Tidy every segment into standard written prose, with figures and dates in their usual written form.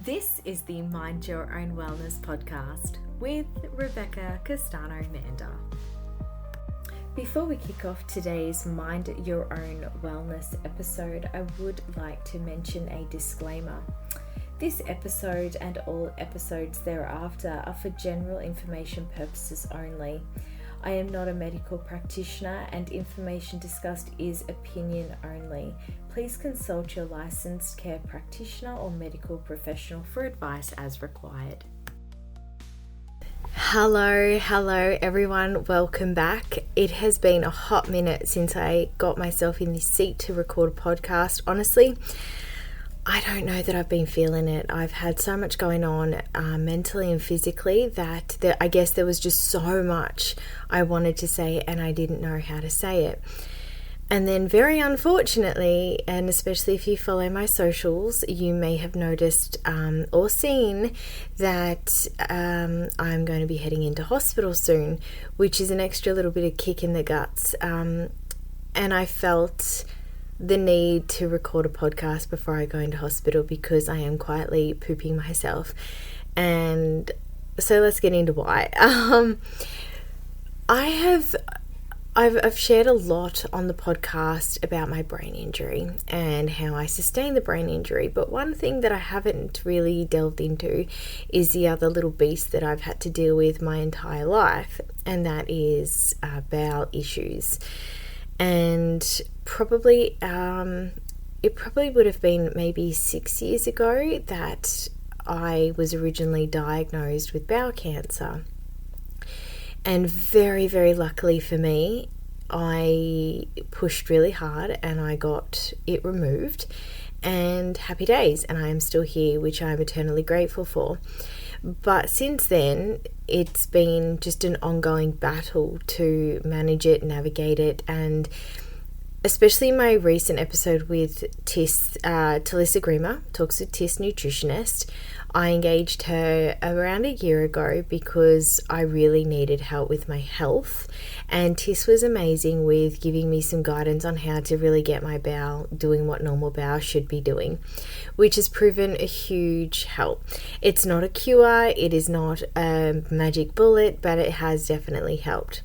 This is the Mind Your Own Wellness podcast with Rebecca Castano-Manda. Before we kick off today's Mind Your Own Wellness episode, I would like to mention a disclaimer. This episode and all episodes thereafter are for general information purposes only. I am not a medical practitioner and information discussed is opinion only. Please consult your licensed care practitioner or medical professional for advice as required. Hello everyone, welcome back. It has been a hot minute since I got myself in this seat to record a podcast. Honestly, I don't know that I've been feeling it. I've had so much going on mentally and physically that I guess there was just so much I wanted to say and I didn't know how to say it. And then very unfortunately, and especially if you follow my socials, you may have noticed or seen that I'm going to be heading into hospital soon, which is an extra little bit of kick in the guts. And I felt the need to record a podcast before I go into hospital because I am quietly pooping myself. And so let's get into why. I've shared a lot on the podcast about my brain injury and how I sustained the brain injury, but one thing that I haven't really delved into is the other little beast that I've had to deal with my entire life, and that is bowel issues. And probably it probably would have been maybe 6 years ago that I was originally diagnosed with bowel cancer. And very, very luckily for me, I pushed really hard and I got it removed, and happy days, and I am still here, which I'm eternally grateful for. But since then, it's been just an ongoing battle to manage it, navigate it, and especially my recent episode with Talissa Grima, Talks with Tiss Nutritionist. I engaged her around a year ago because I really needed help with my health, and Tiss was amazing with giving me some guidance on how to really get my bowel doing what normal bowel should be doing, which has proven a huge help. It's not a cure, it is not a magic bullet, but it has definitely helped.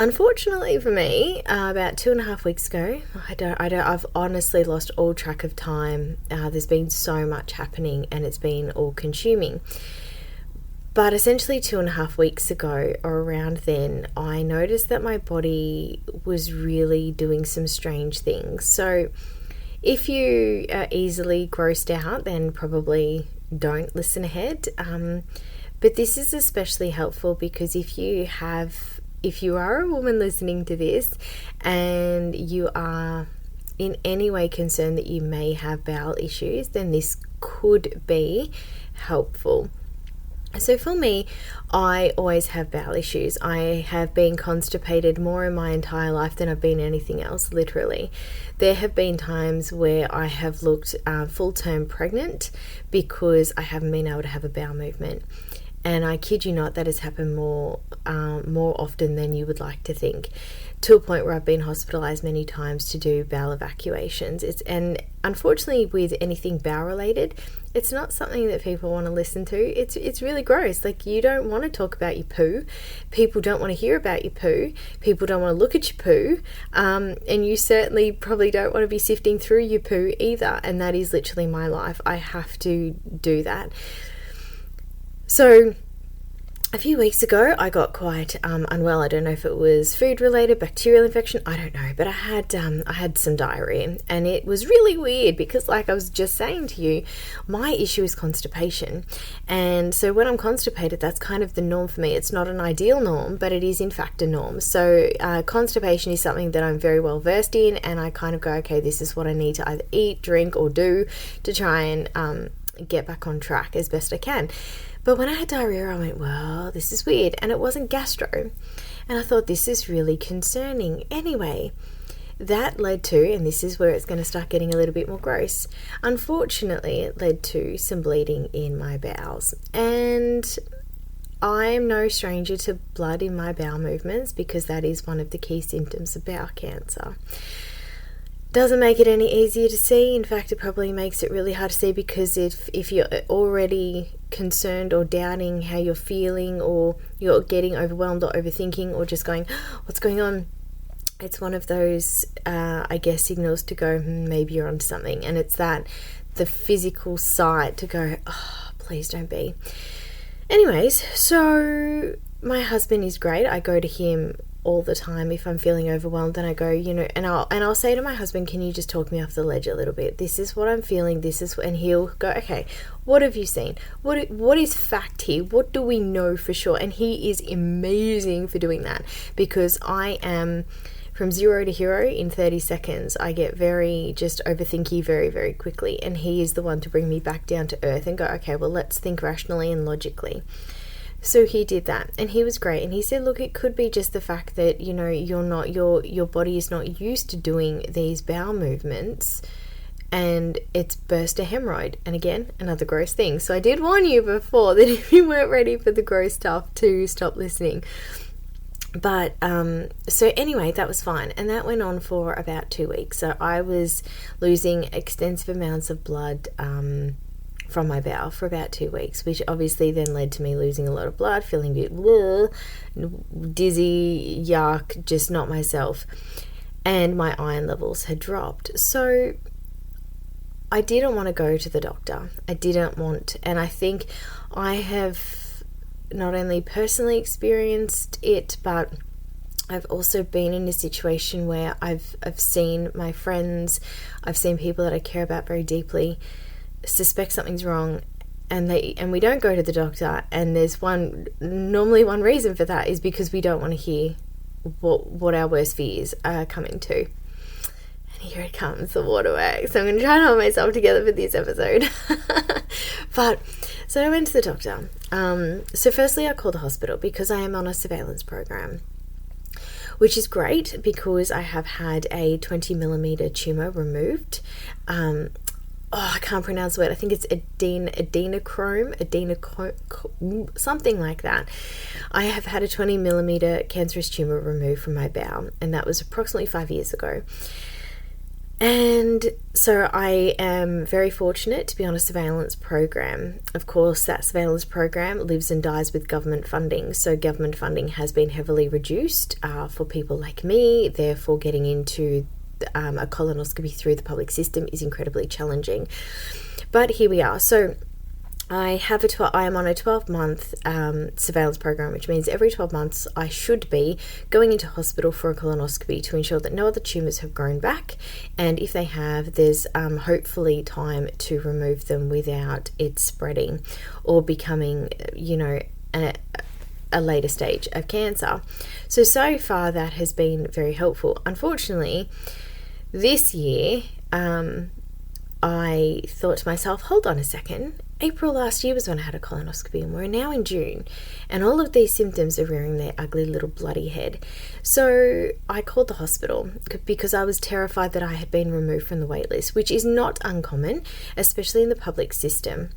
Unfortunately for me, about 2.5 weeks ago, I've honestly lost all track of time. There's been so much happening and it's been all consuming. But essentially 2.5 weeks ago, or around then, I noticed that my body was really doing some strange things. So if you are easily grossed out, then probably don't listen ahead. But this is especially helpful because if you are a woman listening to this and you are in any way concerned that you may have bowel issues, then this could be helpful. So for me, I always have bowel issues. I have been constipated more in my entire life than I've been anything else, literally. There have been times where I have looked full-term pregnant because I haven't been able to have a bowel movement. And I kid you not, that has happened more often than you would like to think, to a point where I've been hospitalized many times to do bowel evacuations. And unfortunately, with anything bowel related, it's not something that people want to listen to. It's really gross. Like, you don't want to talk about your poo. People don't want to hear about your poo. People don't want to look at your poo. And you certainly probably don't want to be sifting through your poo either. And that is literally my life. I have to do that. So a few weeks ago, I got quite unwell. I don't know if it was food-related, bacterial infection, I don't know. But I had some diarrhea, and it was really weird because, like I was just saying to you, my issue is constipation. And so when I'm constipated, that's kind of the norm for me. It's not an ideal norm, but it is in fact a norm. So constipation is something that I'm very well versed in, and I kind of go, okay, this is what I need to either eat, drink, or do to try and get back on track as best I can. But when I had diarrhea, I went, well, this is weird. And it wasn't gastro. And I thought, this is really concerning. Anyway, that led to, and this is where it's going to start getting a little bit more gross, unfortunately, it led to some bleeding in my bowels. And I am no stranger to blood in my bowel movements because that is one of the key symptoms of bowel cancer. Doesn't make it any easier to see. In fact, it probably makes it really hard to see, because if you're already concerned or doubting how you're feeling, or you're getting overwhelmed or overthinking, or just going, what's going on? It's one of those, I guess, signals to go, maybe you're onto something. And it's that, the physical side to go, oh, please don't be. Anyways, so my husband is great. I go to him all the time if I'm feeling overwhelmed, and I go, and I'll say to my husband, can you just talk me off the ledge a little bit? This is what I'm feeling. And he'll go, okay, what have you seen? What is fact here? What do we know for sure? And he is amazing for doing that, because I am from 0 to hero in 30 seconds. I get very just overthinky very, very quickly, and he is the one to bring me back down to earth and go, okay, well, let's think rationally and logically. So he did that, and he was great. And he said, look, it could be just the fact that, your body is not used to doing these bowel movements, and it's burst a hemorrhoid. And again, another gross thing. So I did warn you before that if you weren't ready for the gross stuff, to stop listening. But so anyway, that was fine, and that went on for about 2 weeks. So I was losing extensive amounts of blood from my bowel for about 2 weeks, which obviously then led to me losing a lot of blood, feeling a bit dizzy, yuck, just not myself, and my iron levels had dropped. So I didn't want to go to the doctor. And I think I have not only personally experienced it, but I've also been in a situation where I've seen my friends, I've seen people that I care about very deeply suspect something's wrong, and we don't go to the doctor, and there's normally one reason for that is because we don't want to hear what our worst fears are coming to. And here it comes, the waterworks. So I'm going to try and hold myself together for this episode. But so I went to the doctor. So firstly, I called the hospital because I am on a surveillance program, which is great because I have had a 20 millimeter tumor removed. I can't pronounce the word. I think it's adrenochrome, something like that. I have had a 20 millimeter cancerous tumor removed from my bowel, and that was approximately 5 years ago. And so I am very fortunate to be on a surveillance program. Of course, that surveillance program lives and dies with government funding. So government funding has been heavily reduced for people like me. Therefore, getting into a colonoscopy through the public system is incredibly challenging. But here we are. So I am on a 12-month surveillance program, which means every 12 months I should be going into hospital for a colonoscopy to ensure that no other tumours have grown back, and if they have, there's hopefully time to remove them without it spreading or becoming, a later stage of cancer. So far that has been very helpful. Unfortunately, this year I thought to myself, hold on a second, April last year was when I had a colonoscopy, and we're now in June, and all of these symptoms are rearing their ugly little bloody head. So I called the hospital because I was terrified that I had been removed from the wait list, which is not uncommon, especially in the public system.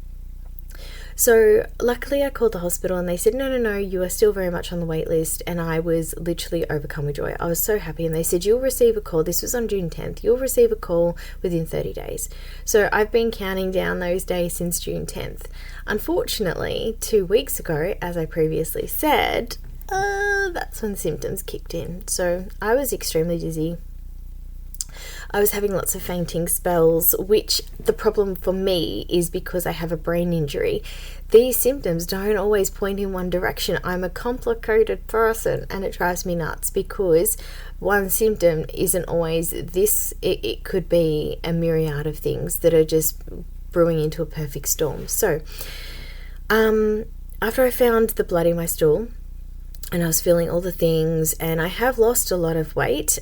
So luckily I called the hospital, and they said, no, you are still very much on the wait list. And I was literally overcome with joy. I was so happy. And they said, you'll receive a call. This was on June 10th. You'll receive a call within 30 days. So I've been counting down those days since June 10th. Unfortunately, 2 weeks ago, as I previously said, that's when symptoms kicked in. So I was extremely dizzy. I was having lots of fainting spells, which the problem for me is because I have a brain injury. These symptoms don't always point in one direction. I'm a complicated person, and it drives me nuts because one symptom isn't always this. It could be a myriad of things that are just brewing into a perfect storm. So after I found the blood in my stool and I was feeling all the things, and I have lost a lot of weight,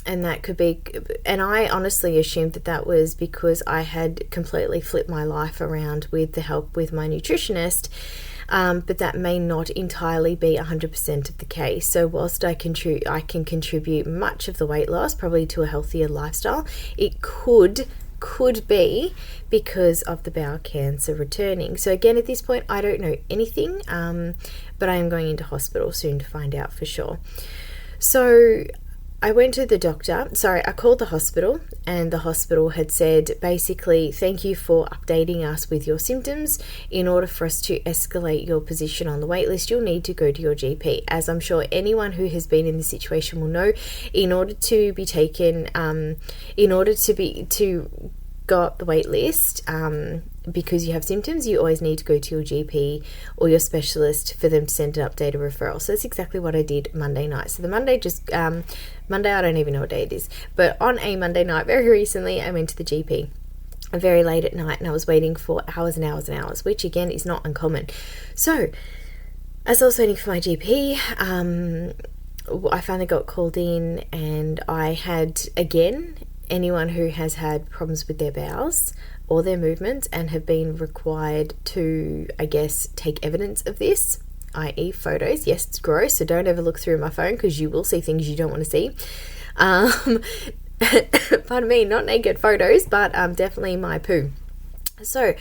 and that could be, and I honestly assumed that was because I had completely flipped my life around with the help with my nutritionist, but that may not entirely be 100% of the case. So whilst I can contribute much of the weight loss probably to a healthier lifestyle, it could be because of the bowel cancer returning. So again, at this point, I don't know anything, but I am going into hospital soon to find out for sure. So I went to the doctor. Sorry, I called the hospital, and the hospital had said, basically, thank you for updating us with your symptoms. In order for us to escalate your position on the wait list, you'll need to go to your GP. As I'm sure anyone who has been in this situation will know, in order to be taken, to go up the wait list, because you have symptoms, you always need to go to your GP or your specialist for them to send an updated referral. So that's exactly what I did Monday night. So the Monday Monday, I don't even know what day it is, but on a Monday night, very recently, I went to the GP very late at night, and I was waiting for hours and hours and hours, which again is not uncommon. So as I was waiting for my GP, I finally got called in, and I had, again, anyone who has had problems with their bowels or their movements and have been required to, I guess, take evidence of this, i.e. photos. Yes, it's gross, so don't ever look through my phone because you will see things you don't want to see. Pardon me, not naked photos, but definitely my poo. So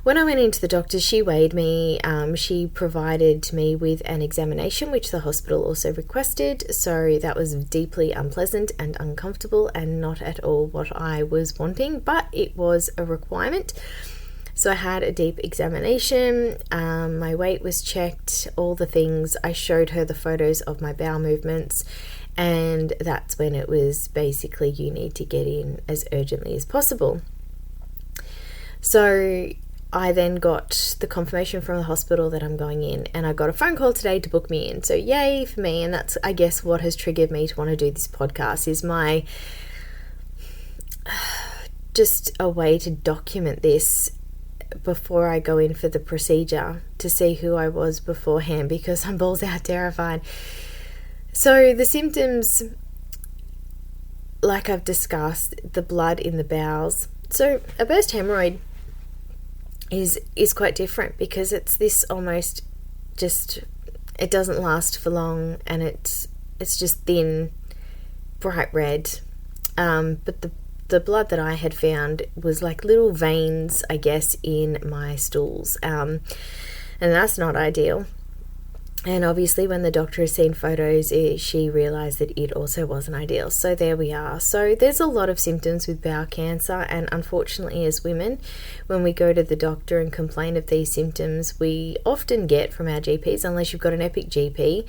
when I went into the doctor, she weighed me. She provided me with an examination, which the hospital also requested. So that was deeply unpleasant and uncomfortable and not at all what I was wanting, but it was a requirement. So I had a deep examination. My weight was checked, all the things. I showed her the photos of my bowel movements, and that's when it was basically, you need to get in as urgently as possible. So I then got the confirmation from the hospital that I'm going in, and I got a phone call today to book me in. So yay for me. And that's, I guess, what has triggered me to want to do this podcast, is my just a way to document this before I go in for the procedure, to see who I was beforehand, because I'm balls out terrified. So the symptoms, like I've discussed, the blood in the bowels. So a burst hemorrhoid is quite different, because it's this almost just, it doesn't last for long, and it's just thin, bright red. But the blood that I had found was like little veins, I guess, in my stools, and that's not ideal. And obviously when the doctor has seen photos, she realised that it also wasn't ideal. So there we are. So there's a lot of symptoms with bowel cancer, and unfortunately as women, when we go to the doctor and complain of these symptoms, we often get from our GPs, unless you've got an epic GP,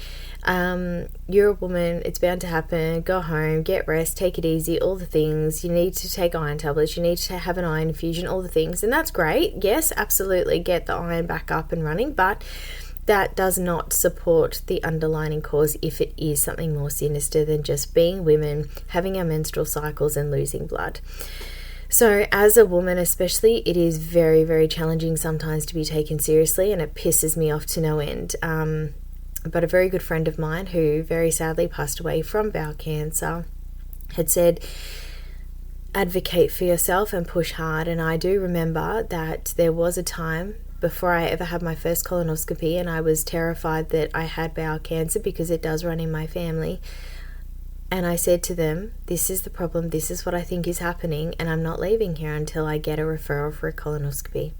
you're a woman, it's bound to happen, go home, get rest, take it easy, all the things. You need to take iron tablets, you need to have an iron infusion, all the things. And that's great. Yes, absolutely, get the iron back up and running, but that does not support the underlying cause if it is something more sinister than just being women, having our menstrual cycles and losing blood. So as a woman especially, it is very, very challenging sometimes to be taken seriously, and it pisses me off to no end. But a very good friend of mine, who very sadly passed away from bowel cancer, had said, advocate for yourself and push hard. And I do remember that there was a time before I ever had my first colonoscopy, and I was terrified that I had bowel cancer, because it does run in my family. And I said to them, this is the problem, this is what I think is happening, and I'm not leaving here until I get a referral for a colonoscopy.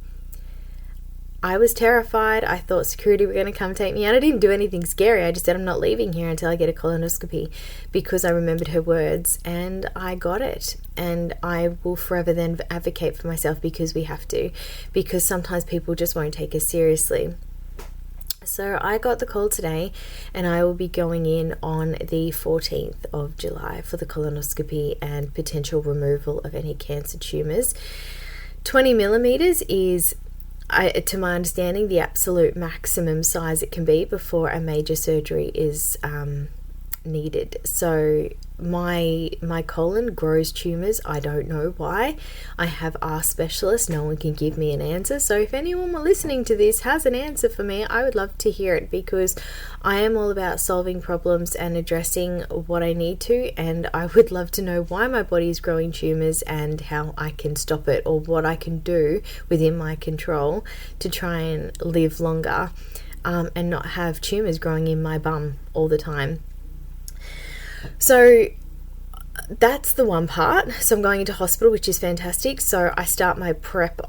I was terrified. I thought security were going to come take me out. I didn't do anything scary. I just said, I'm not leaving here until I get a colonoscopy, because I remembered her words, and I got it. And I will forever then advocate for myself, because we have to, because sometimes people just won't take us seriously. So I got the call today, and I will be going in on the 14th of July for the colonoscopy and potential removal of any cancer tumours. 20 millimetres is, to my understanding, the absolute maximum size it can be before a major surgery is needed. So my colon grows tumours. I don't know why. I have asked specialists. No one can give me an answer. So if anyone listening to this has an answer for me, I would love to hear it, because I am all about solving problems and addressing what I need to, and I would love to know why my body is growing tumours and how I can stop it, or what I can do within my control to try and live longer, and not have tumours growing in my bum all the time. So that's the one part. So I'm going into hospital, which is fantastic. So I start my prep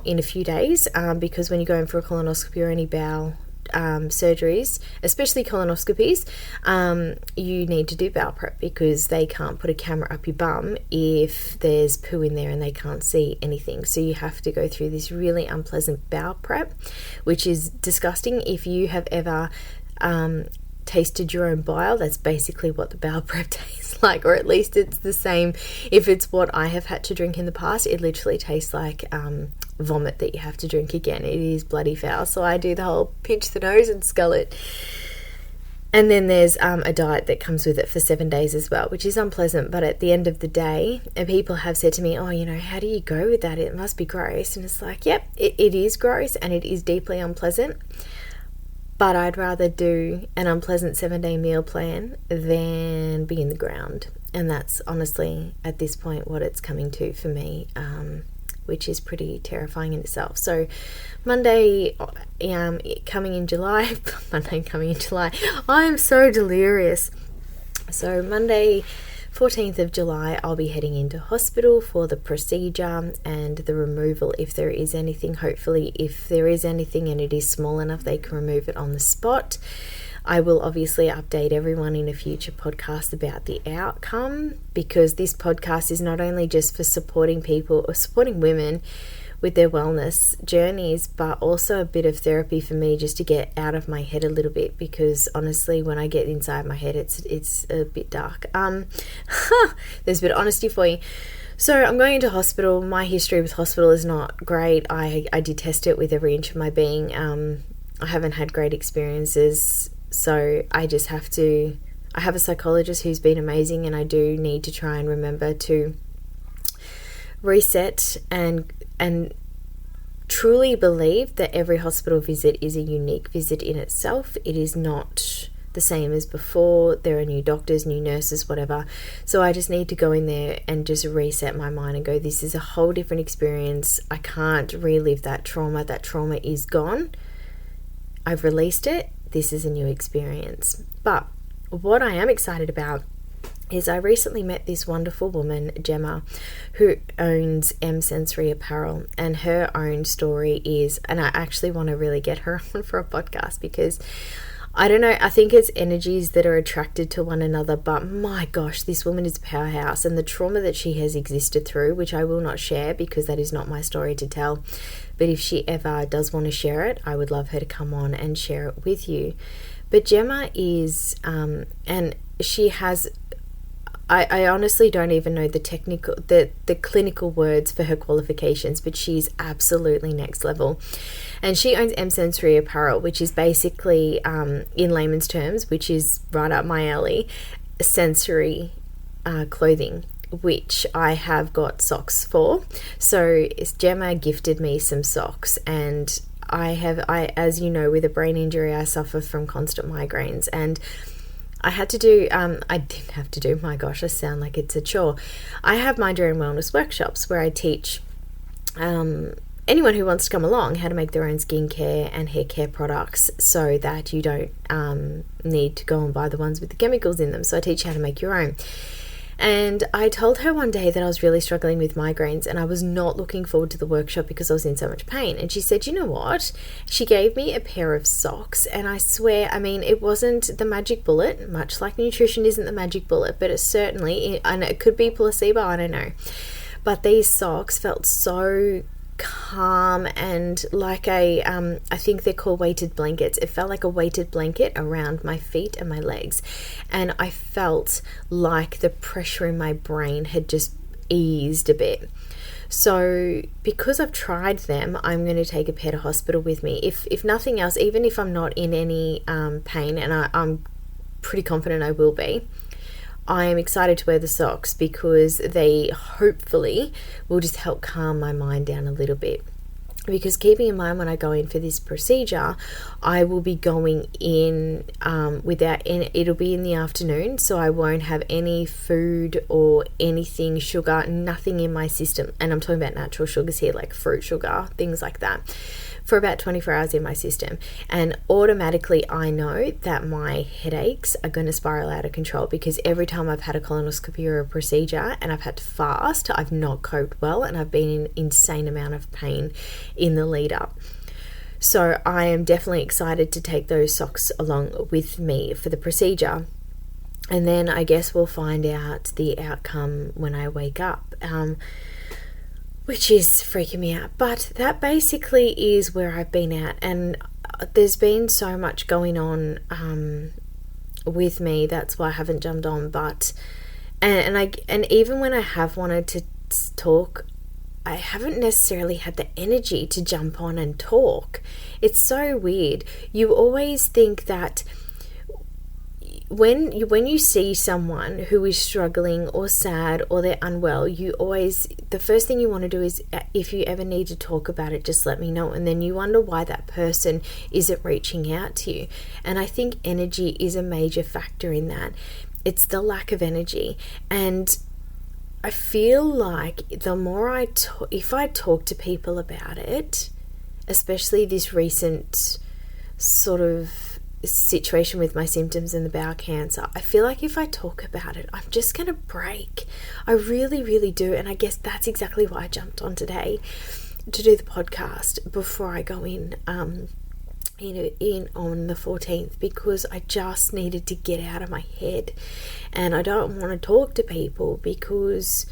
in a few days, because when you go in for a colonoscopy or any bowel surgeries, especially colonoscopies, you need to do bowel prep because they can't put a camera up your bum if there's poo in there and they can't see anything. So you have to go through this really unpleasant bowel prep, which is disgusting. If you have ever tasted your own bile, that's basically what the bowel prep tastes like, or at least it's the same. If it's what I have had to drink in the past, it literally tastes like vomit that you have to drink again. It is bloody foul. So I do the whole pinch the nose and scull it. And then there's a diet that comes with it for 7 days as well, which is unpleasant. But at the end of the day, people have said to me, oh, how do you go with that? It must be gross. And it's like, yep, it is gross and it is deeply unpleasant. But I'd rather do an unpleasant 7-day meal plan than be in the ground. And that's honestly, at this point, what it's coming to for me, which is pretty terrifying in itself. So Monday coming in July, I am so delirious. So Monday, 14th of July, I'll be heading into hospital for the procedure and the removal if there is anything. Hopefully, if there is anything and it is small enough, they can remove it on the spot. I will obviously update everyone in a future podcast about the outcome, because this podcast is not only just for supporting people or supporting women with their wellness journeys, but also a bit of therapy for me just to get out of my head a little bit, because honestly, when I get inside my head, it's a bit dark. There's a bit of honesty for you. So I'm going into hospital. My history with hospital is not great. I did test it with every inch of my being. I haven't had great experiences, so I just have to... I have a psychologist who's been amazing, and I do need to try and remember to reset and truly believe that every hospital visit is a unique visit in itself. It is not the same as before. There are new doctors, new nurses, whatever. So I just need to go in there and just reset my mind and go, this is a whole different experience. I can't relive that trauma. That trauma is gone. I've released it. This is a new experience. But what I am excited about is I recently met this wonderful woman, Gemma, who owns M Sensory Apparel, and her own story is, and I actually want to really get her on for a podcast, because I don't know, I think it's energies that are attracted to one another, but my gosh, this woman is a powerhouse, and the trauma that she has existed through, which I will not share because that is not my story to tell, but if she ever does want to share it, I would love her to come on and share it with you. But Gemma is, and she has... I honestly don't even know the clinical words for her qualifications, but she's absolutely next level. And she owns M Sensory Apparel, which is basically, in layman's terms, which is right up my alley, sensory clothing, which I have got socks for. So Gemma gifted me some socks, and I, as you know, with a brain injury, I suffer from constant migraines, and I had to do, I didn't have to do, my gosh, I sound like it's a chore. I have Mind Your Own Wellness workshops where I teach anyone who wants to come along how to make their own skincare and hair care products so that you don't need to go and buy the ones with the chemicals in them. So I teach you how to make your own. And I told her one day that I was really struggling with migraines and I was not looking forward to the workshop because I was in so much pain. And she said, you know what? She gave me a pair of socks, and I swear, I mean, it wasn't the magic bullet, much like nutrition isn't the magic bullet, but it certainly, and it could be placebo, I don't know. But these socks felt so calm and like I think they're called weighted blankets. It felt like a weighted blanket around my feet and my legs, and I felt like the pressure in my brain had just eased a bit. So because I've tried them, I'm going to take a pair to hospital with me. If nothing else, even if I'm not in any pain, and I'm pretty confident I will be, I am excited to wear the socks because they hopefully will just help calm my mind down a little bit. Because keeping in mind, when I go in for this procedure, I will be going in it'll be in the afternoon, so I won't have any food or anything, sugar, nothing in my system. And I'm talking about natural sugars here, like fruit sugar, things like that, for about 24 hours in my system. And automatically I know that my headaches are going to spiral out of control, because every time I've had a colonoscopy or a procedure and I've had to fast, I've not coped well and I've been in insane amount of pain in the lead up. So I am definitely excited to take those socks along with me for the procedure. And then I guess we'll find out the outcome when I wake up, which is freaking me out. But that basically is where I've been at. And there's been so much going on with me. That's why I haven't jumped on. But and even when I have wanted to talk, I haven't necessarily had the energy to jump on and talk. It's so weird. You always think that when you see someone who is struggling or sad or they're unwell, the first thing you want to do is, if you ever need to talk about it, just let me know. And then you wonder why that person isn't reaching out to you. And I think energy is a major factor in that. It's the lack of energy. And I feel like the more if I talk to people about it, especially this recent sort of situation with my symptoms and the bowel cancer, I feel like if I talk about it, I'm just going to break. I really, really do. And I guess that's exactly why I jumped on today to do the podcast before I go in on the 14th, because I just needed to get out of my head. And I don't want to talk to people because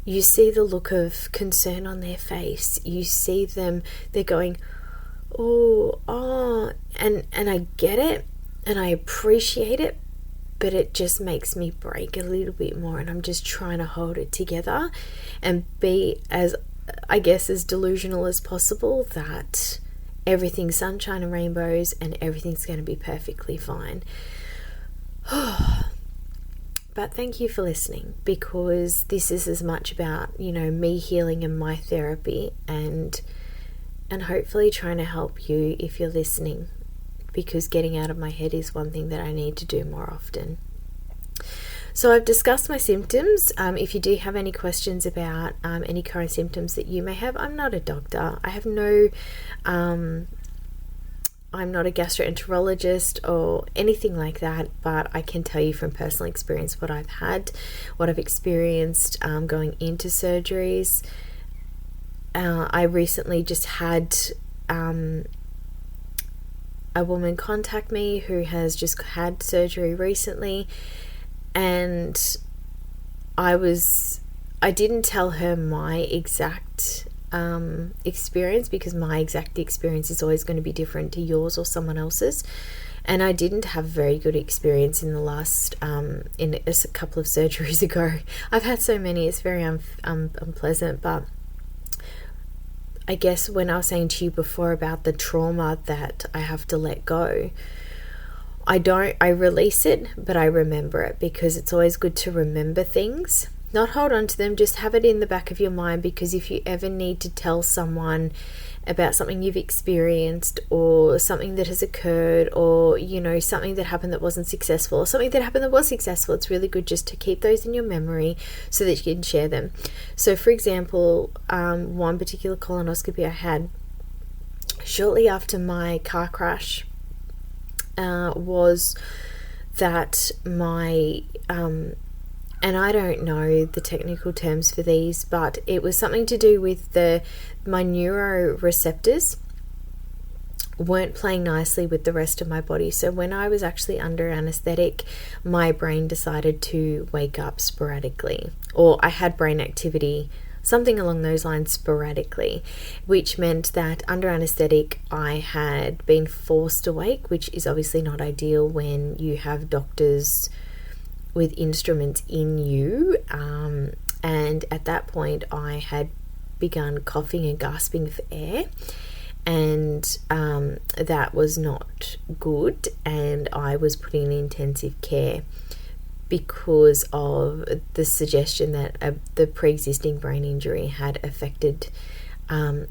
you see the look of concern on their face. You see them, they're going, oh, and I get it and I appreciate it, but it just makes me break a little bit more. And I'm just trying to hold it together and be as delusional as possible that everything's sunshine and rainbows and everything's going to be perfectly fine. But thank you for listening, because this is as much about, me healing and my therapy and hopefully trying to help you if you're listening, because getting out of my head is one thing that I need to do more often. So I've discussed my symptoms. If you do have any questions about any current symptoms that you may have, I'm not a doctor. I have I'm not a gastroenterologist or anything like that, but I can tell you from personal experience what I've experienced going into surgeries. I recently just had a woman contact me who has just had surgery recently, and I didn't tell her my exact experience, because my exact experience is always going to be different to yours or someone else's. And I didn't have very good experience in the last in a couple of surgeries ago. I've had so many, it's very unpleasant. But I guess when I was saying to you before about the trauma that I have to let go, I release it, but I remember it, because it's always good to remember things. Not hold on to them, just have it in the back of your mind, because if you ever need to tell someone about something you've experienced, or something that has occurred, or something that happened that wasn't successful, or something that happened that was successful, it's really good just to keep those in your memory so that you can share them. So for example, one particular colonoscopy I had shortly after my car crash was that my and I don't know the technical terms for these, but it was something to do with my neuroreceptors weren't playing nicely with the rest of my body. So when I was actually under anesthetic, my brain decided to wake up sporadically, or I had brain activity, something along those lines, sporadically, which meant that under anesthetic I had been forced awake, which is obviously not ideal when you have doctors with instruments in you, and at that point I had begun coughing and gasping for air, and that was not good, and I was put in intensive care because of the suggestion that the pre-existing brain injury had affected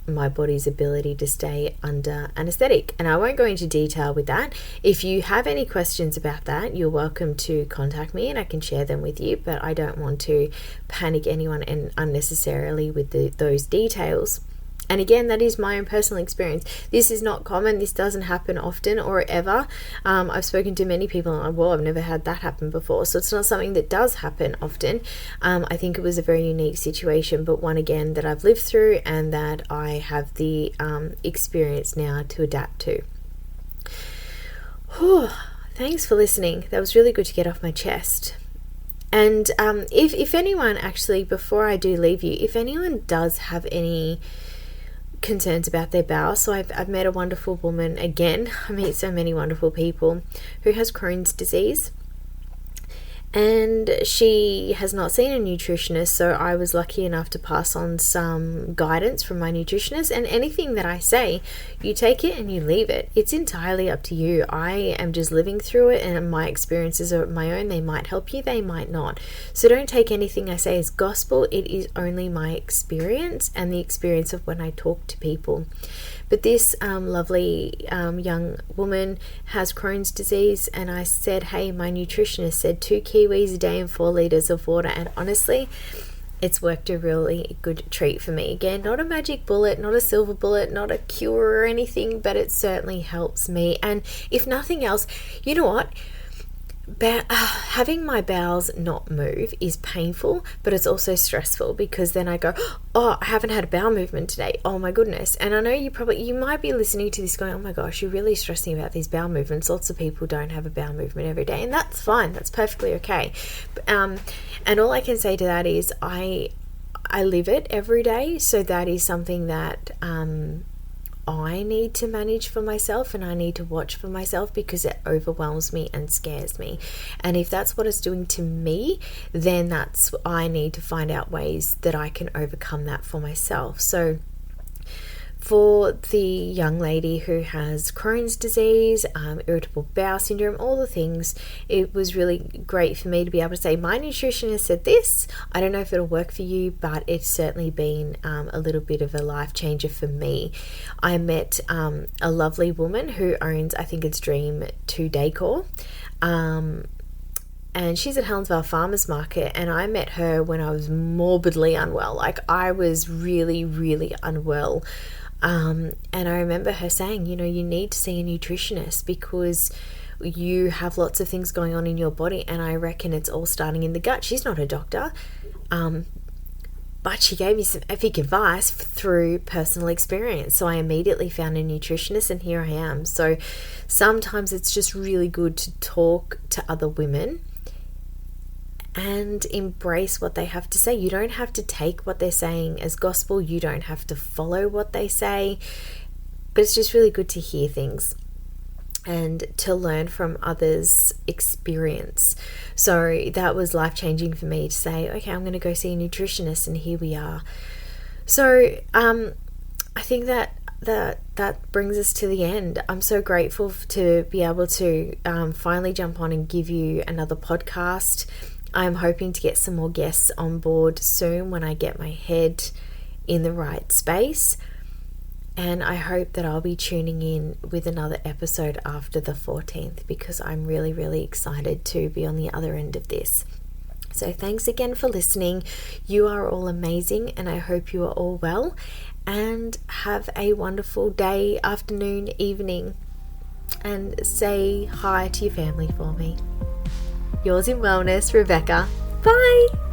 my body's ability to stay under anesthetic. And I won't go into detail with that. If you have any questions about that, you're welcome to contact me and I can share them with you, but I don't want to panic anyone and unnecessarily with those details. And again, that is my own personal experience. This is not common. This doesn't happen often or ever. I've spoken to many people and I've never had that happen before. So it's not something that does happen often. I think it was a very unique situation, but one again that I've lived through and that I have the experience now to adapt to. Whew, thanks for listening. That was really good to get off my chest. And if anyone actually, before I do leave you, if anyone does have any concerns about their bowel, so I've met a wonderful woman, again, I meet so many wonderful people, who has Crohn's disease, and she has not seen a nutritionist, so I was lucky enough to pass on some guidance from my nutritionist. And anything that I say, you take it and you leave it. It's entirely up to you. I am just living through it, and my experiences are my own. They might help you, they might not. So don't take anything I say as gospel. It is only my experience and the experience of when I talk to people. But this lovely young woman has Crohn's disease, and I said, hey, my nutritionist said 2 kiwis a day and 4 litres of water, and honestly, it's worked a really good treat for me. Again, not a magic bullet, not a silver bullet, not a cure or anything, but it certainly helps me. And if nothing else, you know what? Having my bowels not move is painful, but it's also stressful, because then I go, oh, I haven't had a bowel movement today. Oh my goodness. And I know you might be listening to this going, oh my gosh, you're really stressing about these bowel movements. Lots of people don't have a bowel movement every day, and that's fine. That's perfectly okay. And all I can say to that is I live it every day. So that is something that I need to manage for myself, and I need to watch for myself, because it overwhelms me and scares me. And if that's what it's doing to me, then I need to find out ways that I can overcome that for myself. So for the young lady who has Crohn's disease, irritable bowel syndrome, all the things, it was really great for me to be able to say, my nutritionist said this. I don't know if it'll work for you, but it's certainly been a little bit of a life changer for me. I met a lovely woman who owns, I think it's Dream 2 Decor, and she's at Helensvale Farmers Market, and I met her when I was morbidly unwell. Like, I was really, really unwell. And I remember her saying, you need to see a nutritionist because you have lots of things going on in your body, and I reckon it's all starting in the gut. She's not a doctor, but she gave me some epic advice through personal experience. So I immediately found a nutritionist, and here I am. So sometimes it's just really good to talk to other women and embrace what they have to say. You don't have to take what they're saying as gospel. You don't have to follow what they say, but it's just really good to hear things and to learn from others' experience. So that was life-changing for me to say, okay, I'm going to go see a nutritionist, and here we are. So I think that brings us to the end. I'm so grateful to be able to finally jump on and give you another podcast. I'm hoping to get some more guests on board soon when I get my head in the right space. And I hope that I'll be tuning in with another episode after the 14th, because I'm really, really excited to be on the other end of this. So thanks again for listening. You are all amazing, and I hope you are all well, and have a wonderful day, afternoon, evening, and say hi to your family for me. Yours in Wellness, Rebecca. Bye!